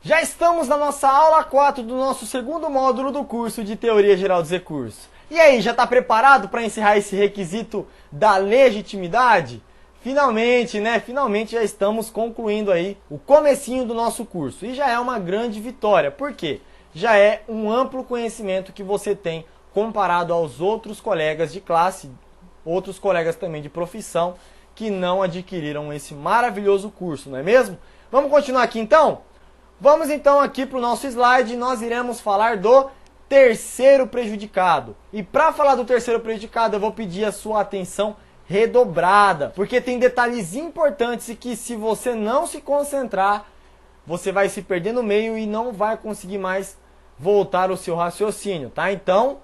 Já estamos na nossa aula 4 do nosso segundo módulo do curso de Teoria Geral dos Recursos. E aí, já está preparado para encerrar esse requisito da legitimidade? Finalmente, né? Finalmente já estamos concluindo aí o comecinho do nosso curso. E já é uma grande vitória. Por quê? Já é um amplo conhecimento que você tem comparado aos outros colegas de classe, outros colegas também de profissão, que não adquiriram esse maravilhoso curso, não é mesmo? Vamos continuar aqui então? Vamos então aqui para o nosso slide, nós iremos falar do terceiro prejudicado. E para falar do terceiro prejudicado, eu vou pedir a sua atenção redobrada, porque tem detalhes importantes e que se você não se concentrar, você vai se perder no meio e não vai conseguir mais voltar o seu raciocínio, tá? Então,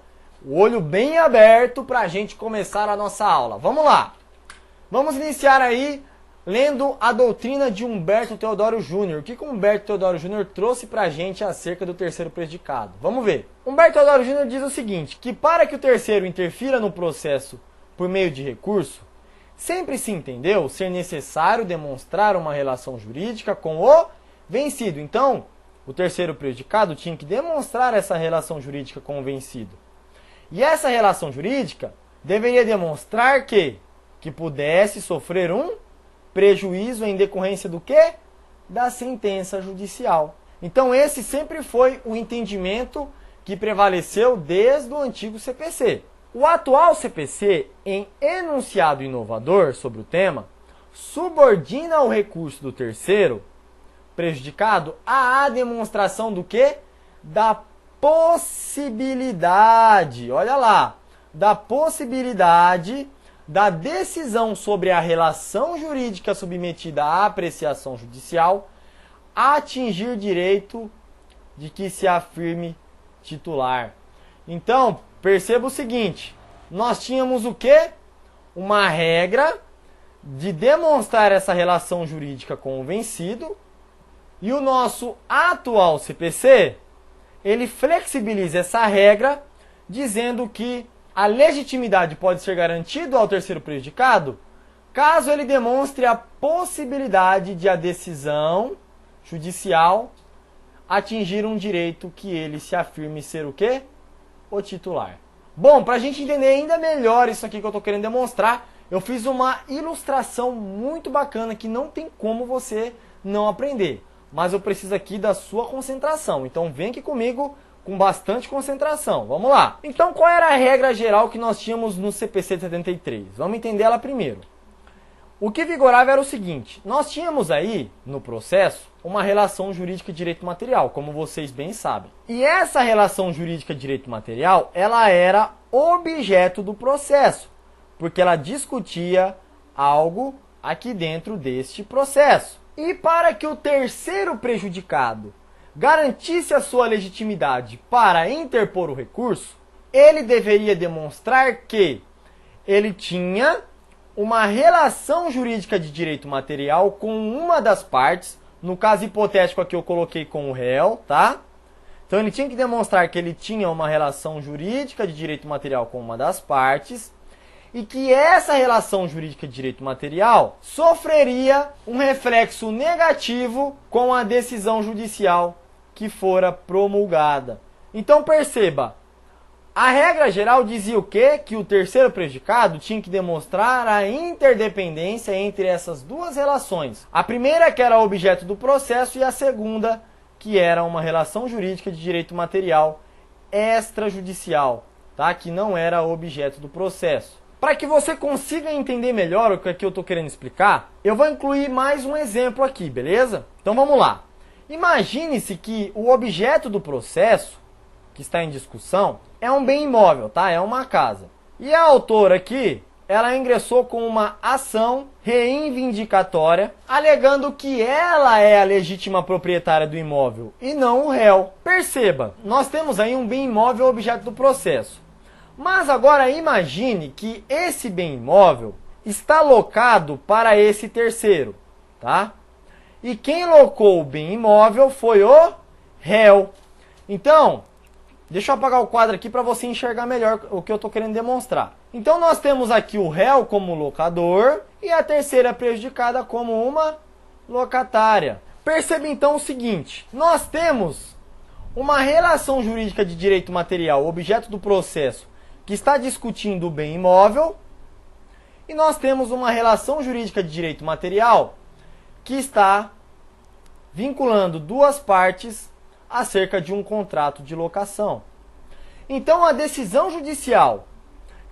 o olho bem aberto para a gente começar a nossa aula. Vamos lá! Vamos iniciar aí lendo a doutrina de Humberto Teodoro Júnior. O que Humberto Teodoro Júnior trouxe para a gente acerca do terceiro predicado? Vamos ver. Humberto Teodoro Júnior diz o seguinte, que para que o terceiro interfira no processo por meio de recurso, sempre se entendeu ser necessário demonstrar uma relação jurídica com o vencido. Então, o terceiro predicado tinha que demonstrar essa relação jurídica com o vencido. E essa relação jurídica deveria demonstrar que pudesse sofrer um prejuízo em decorrência do quê? Da sentença judicial. Então esse sempre foi o entendimento que prevaleceu desde o antigo CPC. O atual CPC, em enunciado inovador sobre o tema, subordina o recurso do terceiro prejudicado à demonstração do quê? Da possibilidade, olha lá, da possibilidade da decisão sobre a relação jurídica submetida à apreciação judicial atingir direito de que se afirme titular. Então, perceba o seguinte, nós tínhamos o quê? Uma regra de demonstrar essa relação jurídica com o vencido e o nosso atual CPC, ele flexibiliza essa regra dizendo que a legitimidade pode ser garantida ao terceiro prejudicado caso ele demonstre a possibilidade de a decisão judicial atingir um direito que ele se afirme ser o quê? O titular. Bom, para a gente entender ainda melhor isso aqui que eu estou querendo demonstrar, eu fiz uma ilustração muito bacana que não tem como você não aprender. Mas eu preciso aqui da sua concentração. Então vem aqui comigo com bastante concentração. Vamos lá. Então, qual era a regra geral que nós tínhamos no CPC de 73? Vamos entender ela primeiro. O que vigorava era o seguinte, nós tínhamos aí, no processo, uma relação jurídica de direito material, como vocês bem sabem. E essa relação jurídica de direito material, ela era objeto do processo, porque ela discutia algo aqui dentro deste processo. E para que o terceiro prejudicado garantisse a sua legitimidade para interpor o recurso, ele deveria demonstrar que ele tinha uma relação jurídica de direito material com uma das partes, no caso hipotético aqui eu coloquei com o réu, tá? Então ele tinha que demonstrar que ele tinha uma relação jurídica de direito material com uma das partes e que essa relação jurídica de direito material sofreria um reflexo negativo com a decisão judicial que fora promulgada. Então perceba, a regra geral dizia o quê? Que o terceiro prejudicado tinha que demonstrar a interdependência entre essas duas relações. A primeira que era objeto do processo e a segunda que era uma relação jurídica de direito material extrajudicial, tá? Que não era objeto do processo. Para que você consiga entender melhor o que aqui eu estou querendo explicar, eu vou incluir mais um exemplo aqui, beleza? Então vamos lá. Imagine-se que o objeto do processo, que está em discussão, é um bem imóvel, tá? É uma casa. E a autora aqui, ela ingressou com uma ação reivindicatória, alegando que ela é a legítima proprietária do imóvel e não o réu. Perceba, nós temos aí um bem imóvel objeto do processo. Mas agora imagine que esse bem imóvel está locado para esse terceiro, tá? E quem locou o bem imóvel foi o réu. Então, deixa eu apagar o quadro aqui para você enxergar melhor o que eu estou querendo demonstrar. Então nós temos aqui o réu como locador e a terceira prejudicada como uma locatária. Perceba então o seguinte, nós temos uma relação jurídica de direito material, objeto do processo, que está discutindo o bem imóvel, e nós temos uma relação jurídica de direito material que está vinculando duas partes acerca de um contrato de locação. Então, a decisão judicial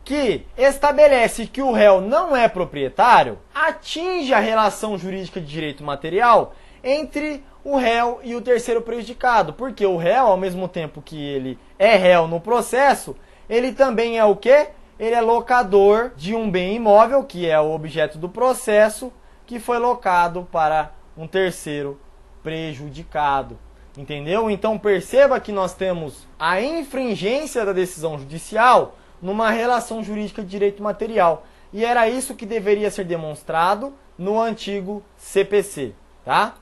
que estabelece que o réu não é proprietário atinge a relação jurídica de direito material entre o réu e o terceiro prejudicado, porque o réu, ao mesmo tempo que ele é réu no processo, ele também é o quê? Ele é locador de um bem imóvel, que é o objeto do processo, que foi locado para um terceiro prejudicado. Entendeu? Então perceba que nós temos a infringência da decisão judicial numa relação jurídica de direito material. E era isso que deveria ser demonstrado no antigo CPC, tá?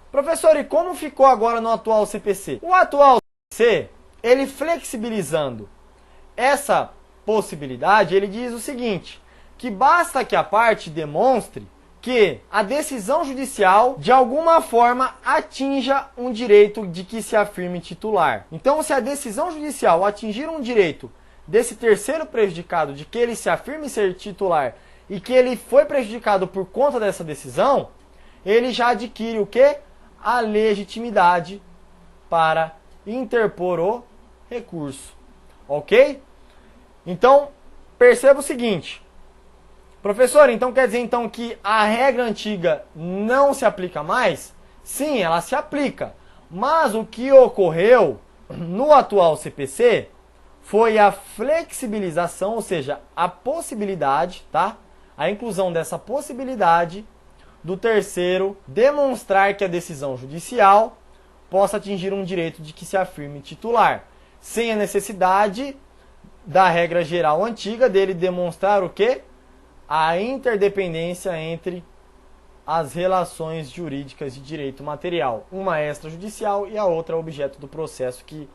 Professor, e como ficou agora no atual CPC? O atual CPC, ele flexibilizando essa possibilidade, ele diz o seguinte, que basta que a parte demonstre que a decisão judicial, de alguma forma, atinja um direito de que se afirme titular. Então, se a decisão judicial atingir um direito desse terceiro prejudicado, de que ele se afirme ser titular, e que ele foi prejudicado por conta dessa decisão, ele já adquire o quê? A legitimidade para interpor o recurso. Ok? Então, perceba o seguinte. Professor, então quer dizer então que a regra antiga não se aplica mais? Sim, ela se aplica. Mas o que ocorreu no atual CPC foi a flexibilização, ou seja, a possibilidade, tá? A inclusão dessa possibilidade do terceiro demonstrar que a decisão judicial possa atingir um direito de que se afirme titular, sem a necessidade da regra geral antiga dele demonstrar o quê? A interdependência entre as relações jurídicas de direito material. Uma é extrajudicial e a outra é objeto do processo que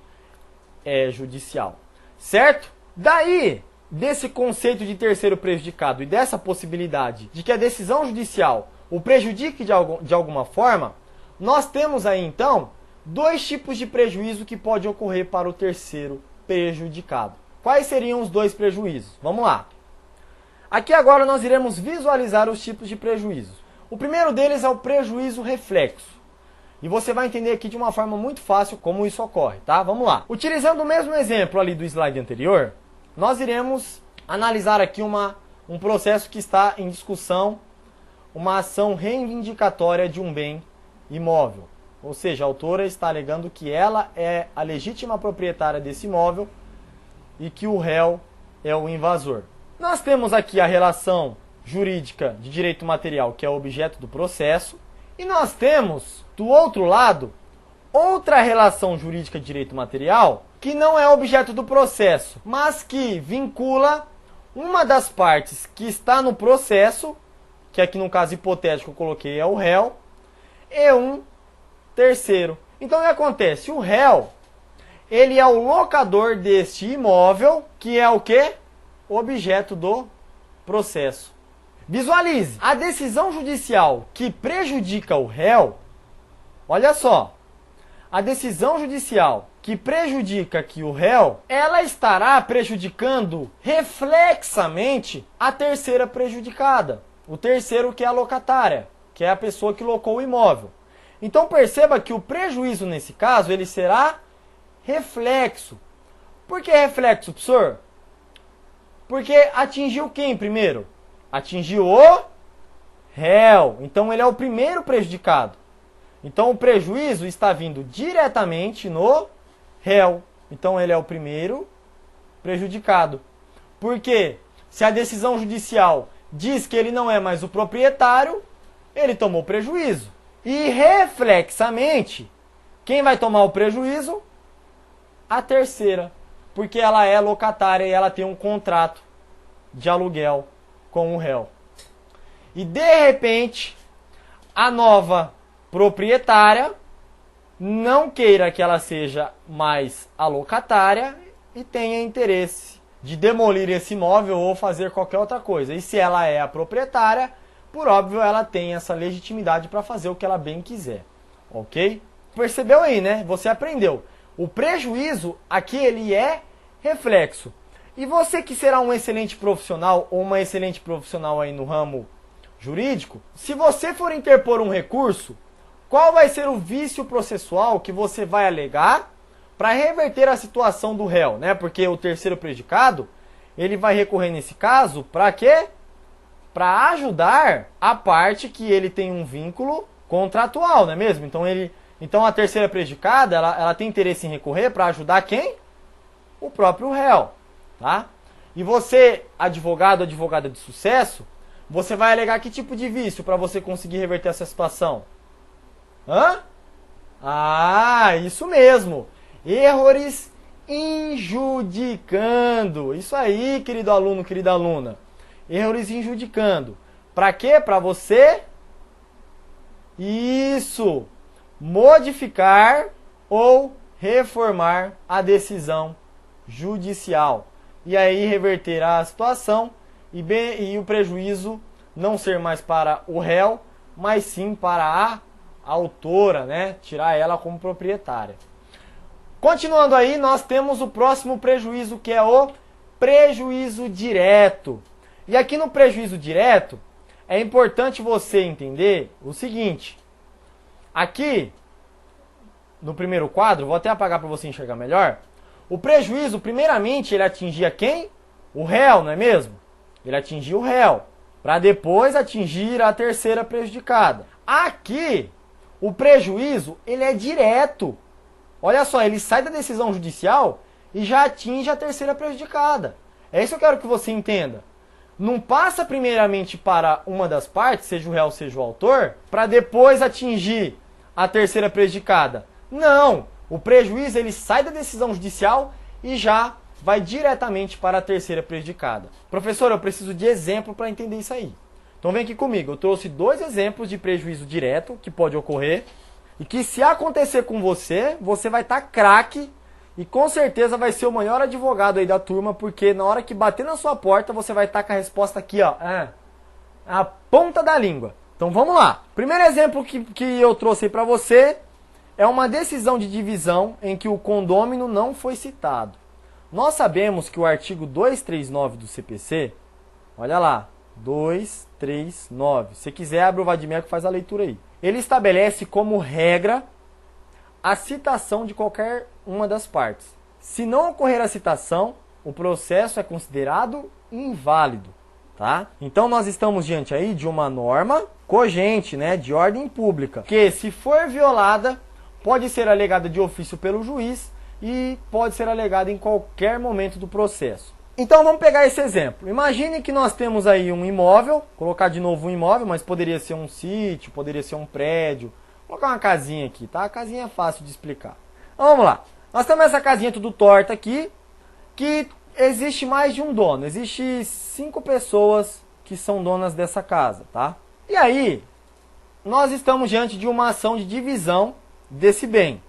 é judicial. Certo? Daí, desse conceito de terceiro prejudicado e dessa possibilidade de que a decisão judicial o prejudique de alguma forma, nós temos aí então dois tipos de prejuízo que pode ocorrer para o terceiro prejudicado. Quais seriam os dois prejuízos? Vamos lá. Aqui agora nós iremos visualizar os tipos de prejuízos. O primeiro deles é o prejuízo reflexo. E você vai entender aqui de uma forma muito fácil como isso ocorre, tá? Vamos lá. Utilizando o mesmo exemplo ali do slide anterior, nós iremos analisar aqui um processo que está em discussão, uma ação reivindicatória de um bem imóvel. Ou seja, a autora está alegando que ela é a legítima proprietária desse imóvel e que o réu é o invasor. Nós temos aqui a relação jurídica de direito material, que é o objeto do processo, e nós temos, do outro lado, outra relação jurídica de direito material, que não é objeto do processo, mas que vincula uma das partes que está no processo, que aqui no caso hipotético eu coloquei é o réu, e um terceiro. Então o que acontece? O réu, ele é o locador deste imóvel, que é o quê? Objeto do processo. Visualize, a decisão judicial que prejudica o réu, olha só, a decisão judicial que prejudica aqui o réu, ela estará prejudicando reflexamente a terceira prejudicada, o terceiro que é a locatária, que é a pessoa que locou o imóvel. Então perceba que o prejuízo nesse caso, ele será reflexo. Por que reflexo, professor? Porque atingiu quem primeiro? Atingiu o réu. Então ele é o primeiro prejudicado. Então o prejuízo está vindo diretamente no réu. Então ele é o primeiro prejudicado. Porque se a decisão judicial diz que ele não é mais o proprietário, ele tomou prejuízo. E reflexamente, quem vai tomar o prejuízo? A terceira. Porque ela é locatária e ela tem um contrato de aluguel com o réu. E de repente, a nova proprietária não queira que ela seja mais a locatária e tenha interesse de demolir esse imóvel ou fazer qualquer outra coisa. E se ela é a proprietária, por óbvio, ela tem essa legitimidade para fazer o que ela bem quiser. ok? Percebeu aí, né? Você aprendeu. O prejuízo aqui ele é reflexo. E você que será um excelente profissional ou uma excelente profissional aí no ramo jurídico, se você for interpor um recurso, qual vai ser o vício processual que você vai alegar para reverter a situação do réu, né? Porque o terceiro prejudicado, ele vai recorrer nesse caso para quê? Para ajudar a parte que ele tem um vínculo contratual, não é mesmo? Então a terceira prejudicada, ela tem interesse em recorrer para ajudar quem? O próprio réu, tá? E você, advogado, advogada de sucesso, você vai alegar que tipo de vício para você conseguir reverter essa situação? Hã? Ah, isso mesmo. Errores injudicando. Isso aí, querido aluno, querida aluna. Errores injudicando. Para quê? Para você? Isso. Modificar ou reformar a decisão judicial. E aí reverter a situação e o prejuízo não ser mais para o réu, mas sim para a autora, né? Tirar ela como proprietária. Continuando aí, nós temos o próximo prejuízo, que é o prejuízo direto. E aqui no prejuízo direto, é importante você entender o seguinte. Aqui, no primeiro quadro, vou até apagar para você enxergar melhor. O prejuízo, primeiramente, ele atingia quem? O réu, não é mesmo? Ele atingia o réu, para depois atingir a terceira prejudicada. Aqui, o prejuízo, ele é direto. Olha só, ele sai da decisão judicial e já atinge a terceira prejudicada. É isso que eu quero que você entenda. Não passa primeiramente para uma das partes, seja o réu, seja o autor, para depois atingir a terceira prejudicada. Não! O prejuízo ele sai da decisão judicial e já vai diretamente para a terceira prejudicada. Professor, eu preciso de exemplo para entender isso aí. Então vem aqui comigo. Eu trouxe 2 exemplos de prejuízo direto que pode ocorrer e que se acontecer com você, você vai estar craque e com certeza vai ser o maior advogado aí da turma, porque na hora que bater na sua porta, você vai estar com a resposta aqui, ó, a ponta da língua. Então vamos lá. Primeiro exemplo que eu trouxe aí para você é uma decisão de divisão em que o condômino não foi citado. Nós sabemos que o artigo 239 do CPC, olha lá, 239. Se quiser, abre o vadimeco e faz a leitura aí. Ele estabelece como regra a citação de qualquer uma das partes. Se não ocorrer a citação, o processo é considerado inválido, tá? Então nós estamos diante aí de uma norma cogente, né, de ordem pública, que se for violada, pode ser alegada de ofício pelo juiz e pode ser alegada em qualquer momento do processo. Então vamos pegar esse exemplo. Imagine que nós temos aí um imóvel, colocar de novo um imóvel, mas poderia ser um sítio, poderia ser um prédio. Vou colocar uma casinha aqui, tá? A casinha é fácil de explicar. Então, vamos lá. Nós temos essa casinha tudo torta aqui, que existe mais de um dono. Existe 5 pessoas que são donas dessa casa, tá? E aí, nós estamos diante de uma ação de divisão desse bem,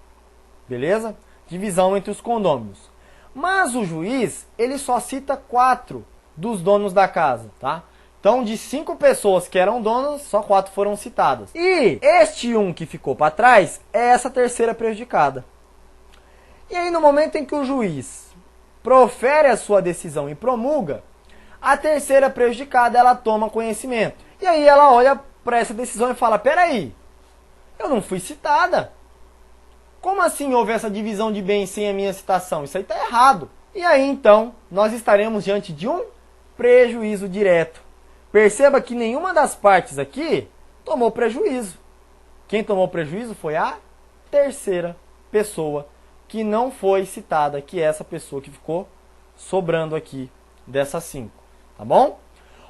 beleza? Divisão entre os condôminos. Mas o juiz, ele só cita 4 dos donos da casa, tá? Então, de 5 pessoas que eram donas, só 4 foram citadas. E este um que ficou para trás é essa terceira prejudicada. E aí, no momento em que o juiz profere a sua decisão e promulga, a terceira prejudicada, ela toma conhecimento. E aí ela olha para essa decisão e fala, peraí, eu não fui citada. Como assim houve essa divisão de bens sem a minha citação? Isso aí está errado. E aí, então, nós estaremos diante de um prejuízo direto. Perceba que nenhuma das partes aqui tomou prejuízo. Quem tomou prejuízo foi a terceira pessoa, que não foi citada, que é essa pessoa que ficou sobrando aqui dessas 5. Tá bom?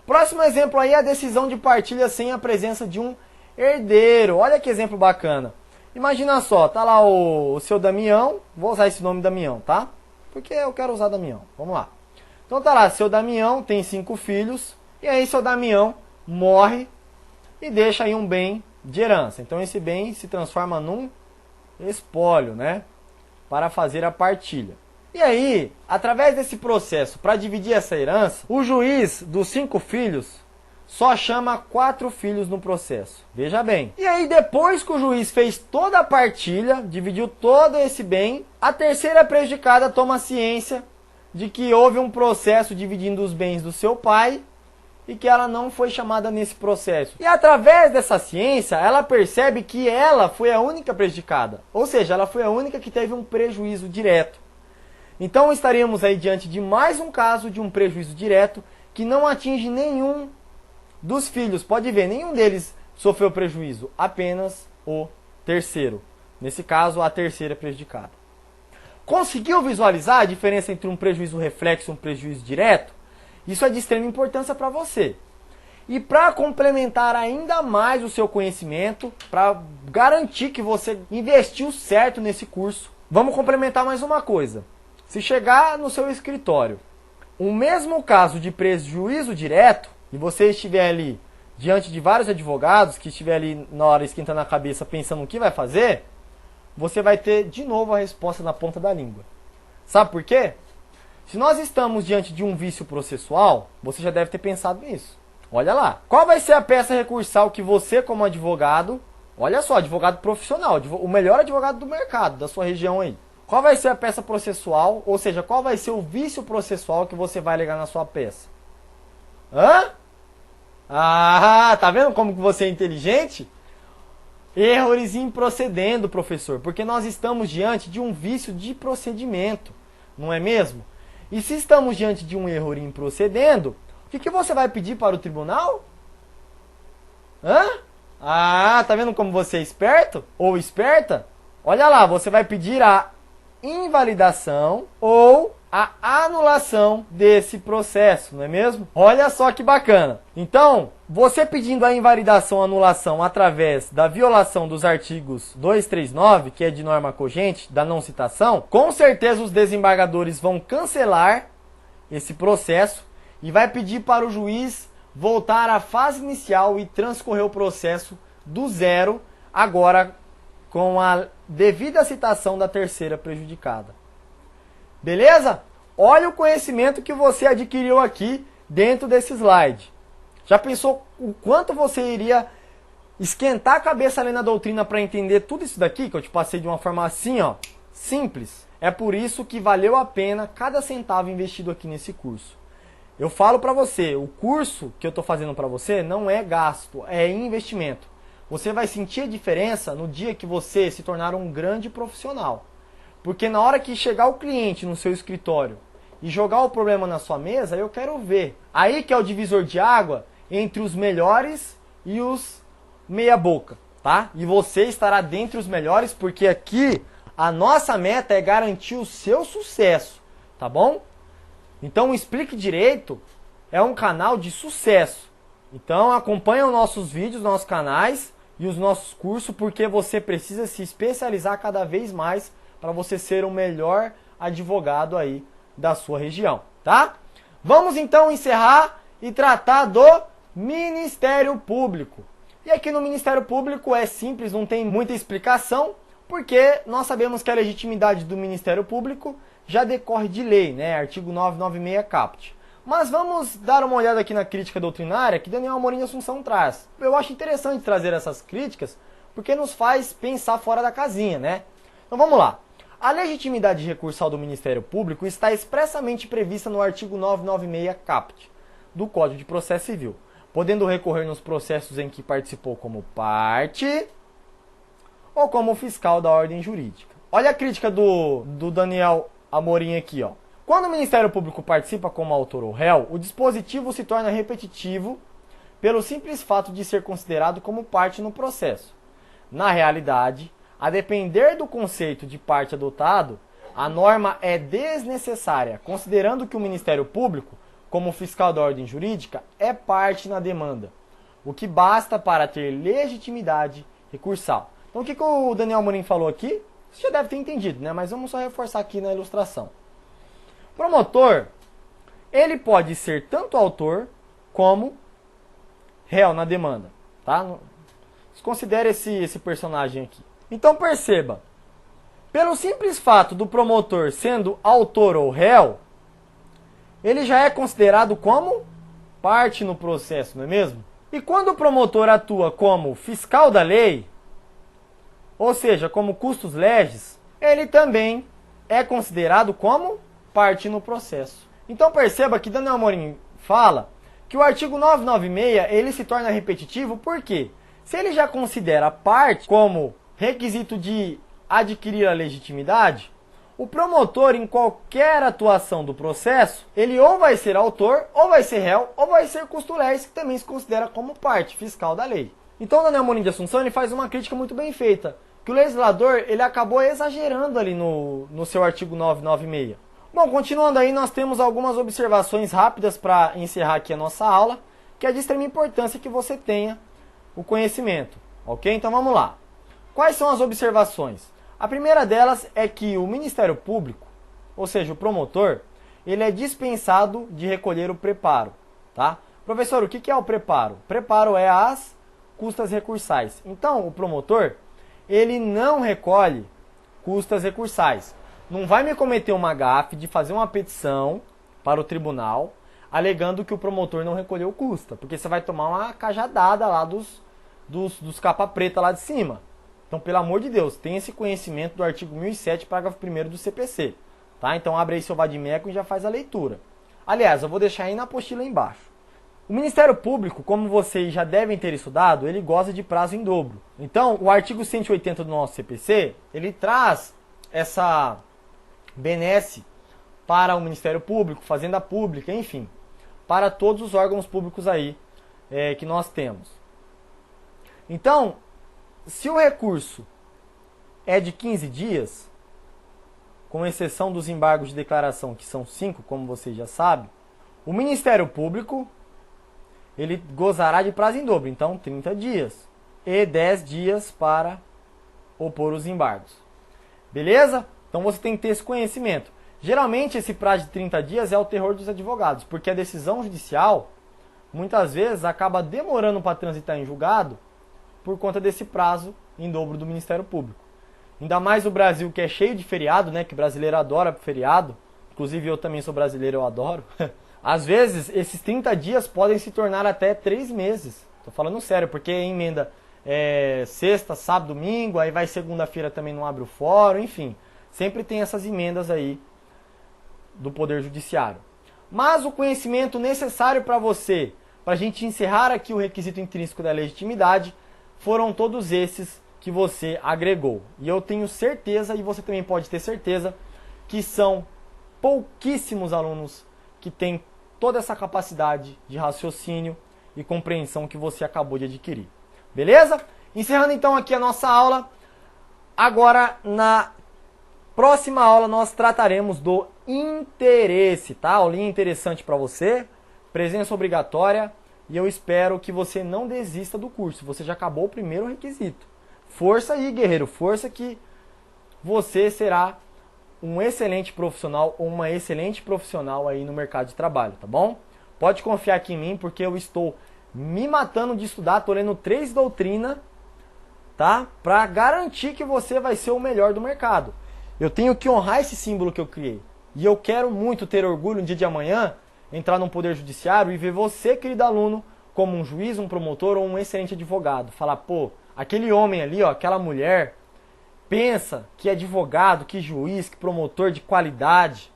Próximo exemplo aí é a decisão de partilha sem a presença de um herdeiro. Olha que exemplo bacana. Imagina só, tá lá o seu Damião, vou usar esse nome Damião, tá? Porque eu quero usar Damião, vamos lá. Então tá lá, seu Damião tem 5 filhos, e aí seu Damião morre e deixa aí um bem de herança. Então esse bem se transforma num espólio, né? Para fazer a partilha. E aí, através desse processo, para dividir essa herança, o juiz dos 5 filhos só chama 4 filhos no processo. Veja bem. E aí, depois que o juiz fez toda a partilha, dividiu todo esse bem, a terceira prejudicada toma ciência de que houve um processo dividindo os bens do seu pai e que ela não foi chamada nesse processo. E através dessa ciência, ela percebe que ela foi a única prejudicada. Ou seja, ela foi a única que teve um prejuízo direto. Então estaríamos aí diante de mais um caso de um prejuízo direto que não atinge nenhum dos filhos. Pode ver, nenhum deles sofreu prejuízo, apenas o terceiro. Nesse caso, a terceira prejudicada. Conseguiu visualizar a diferença entre um prejuízo reflexo e um prejuízo direto? Isso é de extrema importância para você. E para complementar ainda mais o seu conhecimento, para garantir que você investiu certo nesse curso, vamos complementar mais uma coisa. Se chegar no seu escritório, o mesmo caso de prejuízo direto, e você estiver ali diante de vários advogados, que estiver ali na hora esquentando a cabeça pensando o que vai fazer, você vai ter de novo a resposta na ponta da língua. Sabe por quê? Se nós estamos diante de um vício processual, você já deve ter pensado nisso. Olha lá. Qual vai ser a peça recursal que você, como advogado, olha só, advogado profissional, o melhor advogado do mercado, da sua região aí. Qual vai ser a peça processual, ou seja, qual vai ser o vício processual que você vai alegar na sua peça? Hã? Ah, tá vendo como que você é inteligente? Erros em procedendo, professor, porque nós estamos diante de um vício de procedimento, não é mesmo? E se estamos diante de um erro em procedendo, o que você vai pedir para o tribunal? Hã? Ah, tá vendo como você é esperto? Ou esperta? Olha lá, você vai pedir a invalidação ou a anulação desse processo, não é mesmo? Olha só que bacana. Então, você pedindo a invalidação ou anulação através da violação dos artigos 239, que é de norma cogente, da não citação, com certeza os desembargadores vão cancelar esse processo e vai pedir para o juiz voltar à fase inicial e transcorrer o processo do zero, agora com a devida citação da terceira prejudicada. Beleza? Olha o conhecimento que você adquiriu aqui dentro desse slide. Já pensou o quanto você iria esquentar a cabeça ali na doutrina para entender tudo isso daqui, que eu te passei de uma forma assim, ó, simples? É por isso que valeu a pena cada centavo investido aqui nesse curso. Eu falo para você, o curso que eu estou fazendo para você não é gasto, é investimento. Você vai sentir a diferença no dia que você se tornar um grande profissional. Porque na hora que chegar o cliente no seu escritório e jogar o problema na sua mesa, eu quero ver. Aí que é o divisor de água entre os melhores e os meia boca, tá? E você estará dentre os melhores, porque aqui a nossa meta é garantir o seu sucesso, tá bom? Então o Explique Direito é um canal de sucesso. Então acompanha os nossos vídeos, nossos canais e os nossos cursos, porque você precisa se especializar cada vez mais para você ser o melhor advogado aí da sua região, tá? Vamos então encerrar e tratar do Ministério Público. E aqui no Ministério Público é simples, não tem muita explicação, porque nós sabemos que a legitimidade do Ministério Público já decorre de lei, né? Artigo 996 caput. Mas vamos dar uma olhada aqui na crítica doutrinária que Daniel Amorim de Assunção traz. Eu acho interessante trazer essas críticas, porque nos faz pensar fora da casinha, né? Então vamos lá. A legitimidade recursal do Ministério Público está expressamente prevista no artigo 996 caput do Código de Processo Civil, podendo recorrer nos processos em que participou como parte ou como fiscal da ordem jurídica. Olha a crítica do Daniel Amorim aqui, ó. Quando o Ministério Público participa como autor ou réu, o dispositivo se torna repetitivo pelo simples fato de ser considerado como parte no processo. Na realidade, a depender do conceito de parte adotado, a norma é desnecessária, considerando que o Ministério Público, como fiscal da ordem jurídica, é parte na demanda, o que basta para ter legitimidade recursal. Então o que o Daniel Amorim falou aqui? Você já deve ter entendido, né? Mas vamos só reforçar aqui na ilustração. Promotor, ele pode ser tanto autor como réu na demanda, tá? Considere esse personagem aqui. Então perceba, pelo simples fato do promotor sendo autor ou réu, ele já é considerado como parte no processo, não é mesmo? E quando o promotor atua como fiscal da lei, ou seja, como custos legis, ele também é considerado como parte no processo. Então perceba que Daniel Amorim fala que o artigo 996 ele se torna repetitivo, por quê? Se ele já considera parte como requisito de adquirir a legitimidade, o promotor, em qualquer atuação do processo, ele ou vai ser autor, ou vai ser réu, ou vai ser custo legis, que também se considera como parte fiscal da lei. Então, Daniel Amorim de Assunção ele faz uma crítica muito bem feita, que o legislador ele acabou exagerando ali no seu artigo 996. Bom, continuando aí, nós temos algumas observações rápidas para encerrar aqui a nossa aula, que é de extrema importância que você tenha o conhecimento, ok? Então vamos lá. Quais são as observações? A primeira delas é que o Ministério Público, ou seja, o promotor, ele é dispensado de recolher o preparo, tá? Professor, o que é o preparo? O preparo é as custas recursais. Então, o promotor, ele não recolhe custas recursais. Não vai me cometer uma gafe de fazer uma petição para o tribunal alegando que o promotor não recolheu custa, porque você vai tomar uma cajadada lá dos capa preta lá de cima. Então, pelo amor de Deus, tenha esse conhecimento do artigo 1007, parágrafo 1º do CPC. Tá? Então, abre aí seu vadimeco e já faz a leitura. Aliás, eu vou deixar aí na apostila embaixo. O Ministério Público, como vocês já devem ter estudado, ele goza de prazo em dobro. Então, o artigo 180 do nosso CPC, ele traz essa benesse para o Ministério Público, Fazenda Pública, enfim, para todos os órgãos públicos aí que nós temos. Então, se o recurso é de 15 dias, com exceção dos embargos de declaração, que são 5, como vocês já sabem, o Ministério Público ele gozará de prazo em dobro, então 30 dias, e 10 dias para opor os embargos. Beleza? Então você tem que ter esse conhecimento. Geralmente esse prazo de 30 dias é o terror dos advogados, porque a decisão judicial, muitas vezes, acaba demorando para transitar em julgado por conta desse prazo em dobro do Ministério Público. Ainda mais o Brasil, que é cheio de feriado, né? Que brasileiro adora feriado. Inclusive eu também sou brasileiro, eu adoro. Às vezes, esses 30 dias podem se tornar até 3 meses. Tô falando sério, porque emenda sexta, sábado, domingo, aí vai segunda-feira também não abre o fórum, enfim. Sempre tem essas emendas aí do Poder Judiciário. Mas o conhecimento necessário para você, para a gente encerrar aqui o requisito intrínseco da legitimidade, foram todos esses que você agregou. E eu tenho certeza, e você também pode ter certeza, que são pouquíssimos alunos que têm toda essa capacidade de raciocínio e compreensão que você acabou de adquirir. Beleza? Encerrando então aqui a nossa aula. Agora, na próxima aula, nós trataremos do interesse, tá? Aulinha interessante para você, presença obrigatória, e eu espero que você não desista do curso. Você já acabou o primeiro requisito. Força aí, guerreiro, força que você será um excelente profissional ou uma excelente profissional aí no mercado de trabalho, tá bom? Pode confiar aqui em mim, porque eu estou me matando de estudar, tô lendo 3 doutrinas, tá? Para garantir que você vai ser o melhor do mercado. Eu tenho que honrar esse símbolo que eu criei. E eu quero muito ter orgulho no dia de amanhã, entrar num poder judiciário e ver você, querido aluno, como um juiz, um promotor ou um excelente advogado. Falar, pô, aquele homem ali, ó, aquela mulher, pensa que advogado, que juiz, que promotor de qualidade.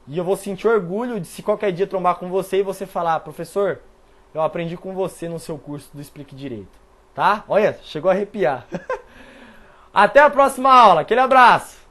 E eu vou sentir orgulho de se qualquer dia trombar com você e você falar, professor, eu aprendi com você no seu curso do Explique Direito. Tá? Olha, chegou a arrepiar. Até a próxima aula. Aquele abraço.